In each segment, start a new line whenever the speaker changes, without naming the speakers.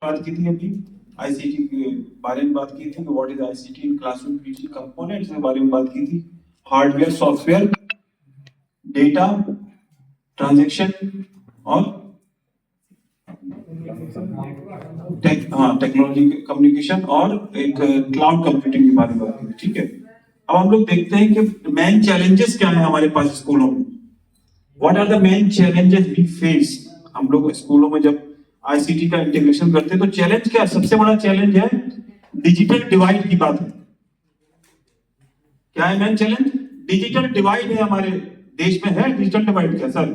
बात की थी अभी आईसीटी के बारे में बात की थी कि what is ICT in classroom teaching components के बारे में बात की थी। हार्डवेयर, सॉफ्टवेयर, डेटा, ट्रांजैक्शन और टेक्नोलॉजी कम्युनिकेशन और एक क्लाउड कंप्यूटिंग के बारे में बात की थी। ठीक है, अब हम लोग देखते हैं कि मेन चैलेंजेस क्या है हमारे पास स्कूलों में। What are the main challenges we face. हम लोग स्कूलों में जब आईसीटी का इंटीग्रेशन करते हैं तो चैलेंज क्या, सबसे बड़ा चैलेंज है डिजिटल डिवाइड की बात है। क्या है मेन चैलेंज? डिजिटल डिवाइड है हमारे देश में। है डिजिटल डिवाइड क्या सर?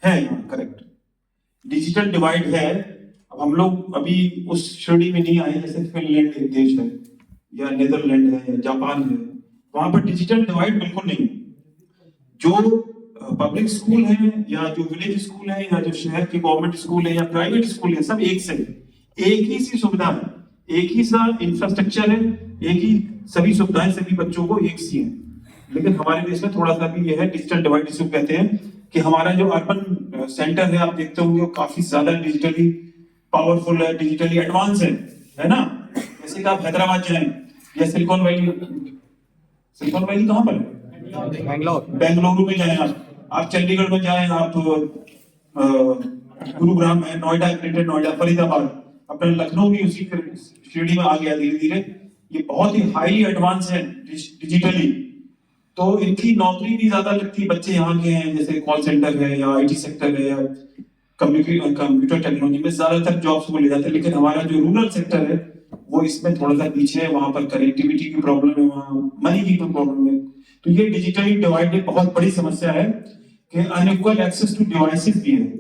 है, करेक्ट, डिजिटल डिवाइड है। अब हम लोग अभी उस श्रेणी में नहीं आए जैसे फिनलैंड एक देश है या नीदरलैंड है या जापान है, वहां पर डिजिटल डिवाइड बिल्कुल नहीं है। जो पब्लिक स्कूल है या जो विलेज स्कूल है या जो शहर की गवर्नमेंट स्कूल है या प्राइवेट स्कूल है, सब एक से एक ही सी सुविधा है, एक ही सा इंफ्रास्ट्रक्चर है, एक ही सभी सुविधाएं सभी बच्चों को एक सी है। लेकिन हमारे देश में थोड़ा सा भी यह है डिजिटल डिवाइड जिसको कहते हैं कि हमारा जो अर्बन सेंटर है आप देखते होंगे वो काफी ज्यादा डिजिटली पावरफुल है, डिजिटली एडवांस है ना। जैसे कि आप हैदराबाद जाएं या सिलिकॉन वैली, सिलिकॉन वैली कहां पर है? बेंगलुरु में जाएं आप चंडीगढ़ में जाएं आप, गुरुग्राम है, नोएडा, ग्रेटर नोएडा, फरीदाबाद, अपने लखनऊ भी उसी श्रेणी में आ गया धीरे धीरे। ये बहुत ही हाईली एडवांस है डिजिटली, तो इनकी नौकरी भी ज्यादा लगती है। बच्चे यहाँ के हैं जैसे कॉल सेंटर है या आईटी सेक्टर है या कंप्यूटर टेक्नोलॉजी में ज्यादातर जॉब्स को ले जाते हैं। लेकिन हमारा जो रूरल सेक्टर है वो इसमें थोड़ा सा पीछे है, वहां पर कनेक्टिविटी की प्रॉब्लम है, वहां मनी की प्रॉब्लम है। तो ये डिजिटली डिवाइड एक बहुत बड़ी समस्या है कि अनइक्वल एक्सेस टू डिवाइसेस भी है,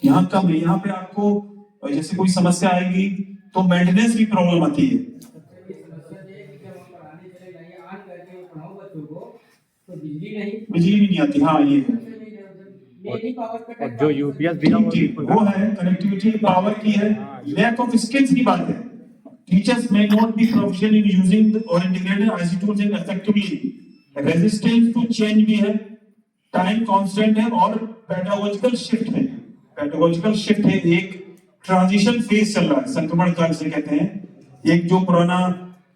यहाँ कम है। यहाँ पे आपको जैसे कोई समस्या आएगी तो मेंटेनेंस की प्रॉब्लम आती है। बिजली भी नहीं आती, हाँ ये है।
और जो यूपीएस भी
वो है कनेक्टिविटी पावर की है। लैक ऑफ स्किल्स की बात है। Teachers may not be proficient in using or integrating ICT tools effectively. Resistance to change भी है, टाइम कांस्टेंट है और पेडागोजिकल शिफ्ट है। पेडागोजिकल शिफ्ट है, एक ट्रांजिशन फेज चल रहा है, संक्रमण काल से कहते हैं। एक जो पुराना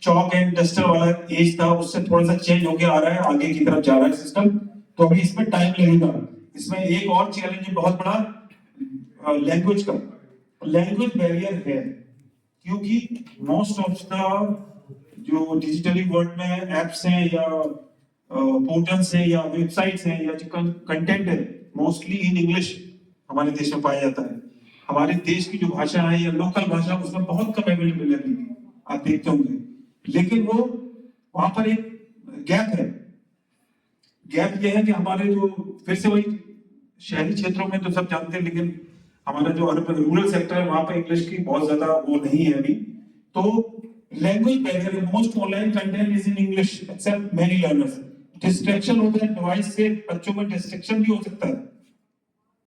चॉक एंड डस्टर वाला एज था उससे थोड़ा सा चेंज होके आ रहा है, आगे की तरफ जा रहा है सिस्टम, तो अभी इसमें टाइम लगेगा। इसमें एक और चैलेंज है बहुत बड़ा, लैंग्वेज का। लैंग्वेज बैरियर है क्योंकि मोस्ट ऑफ द जो डिजिटली वर्ल्ड में एप्स हैं या पोर्टल्स हैं या वेबसाइट्स हैं या जो कंटेंट है मोस्टली इन इंग्लिश हमारे देश में पाया जाता है। हमारे देश की जो भाषा है या लोकल भाषा उसमें बहुत कम अवेलेबल है, आप देखते होंगे। लेकिन वो वहां पर एक गैप है। गैप ये है कि हमारे जो फिर से वही शहरी क्षेत्रों में तो सब जानते हैं, लेकिन हमारा जो रूरल सेक्टर है वहां पर इंग्लिश की बहुत ज्यादा वो नहीं है अभी। तो लैंग्वेज बैरियर है, most online content is in English except many learners. Distraction होता है डिवाइस से, बच्चों में डिस्ट्रैक्शन भी हो सकता है।